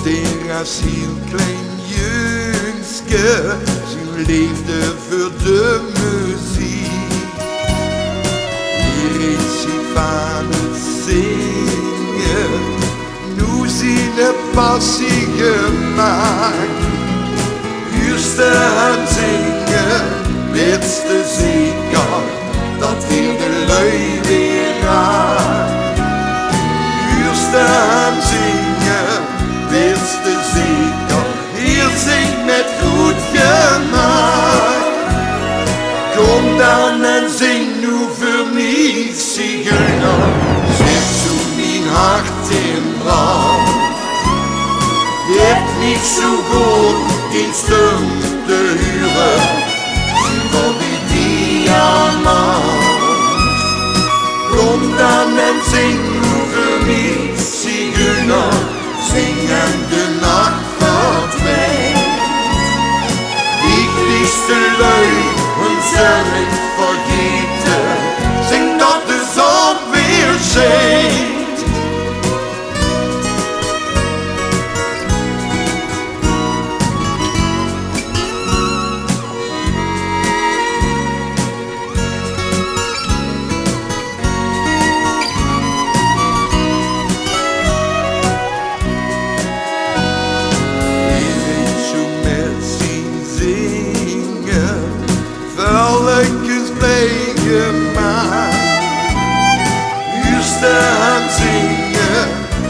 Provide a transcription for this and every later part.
der asiel klein jongske, zijn liefde voor de muziek. Hier is hij van het zingen, nu zijn passie gemaakt. Eerste aan zingen, beste zeker, dat heel de lui weer raakt. Eerste aan zingen, beste zeker, hier zingt met goed gemaakt. Kom dan en zing nu voor mij, zigeuner, zet zo mijn hart in brand. Dit niet zo goed, geen stem te huren, zie voor die diamant. Kom dan en zing nu voor mij, zigeuner, zing en de nacht verdwijnt. Ik liefst de lui en zal ik vergeten, zing dat de zon weer schijnt.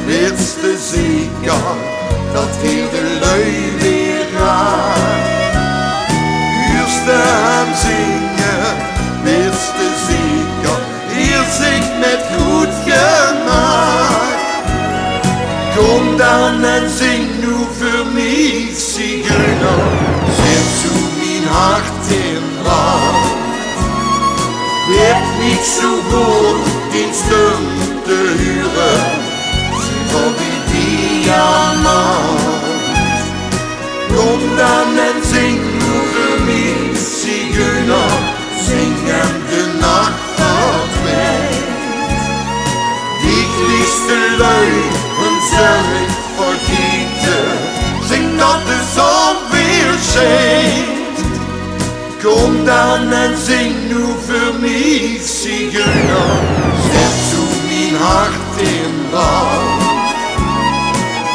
Beste zeker, dat heel de lui weer raakt. Eerste aan zingen, beste zeker, hier zingt met goed gemaakt. Kom dan en zing nu voor mij, zigeuner, zet zo mijn hart in brand. Dit niet zo goed, geen stem te huren, voor die diamant. Kom dan en zing nu voor mij, zigeuner, zing en de nacht verdwijnt. Die liefste lui en zal ik vergeten, zing dat de zon weer schijnt. Kom dan en zing nu voor mij, zigeuner, zet zo mijn hart in brand.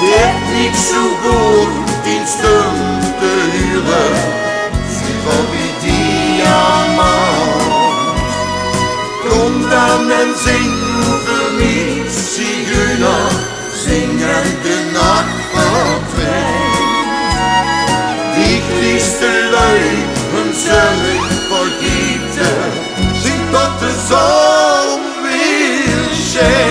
Dit niet zo goed, geen stem te huren, zie voor die diamant. Kom dan en zing nu voor mij, zigeuner, zing en de nacht verdwijnt. Die liefste lui en zal ik vergeten, zing tot de zon weer schijnt.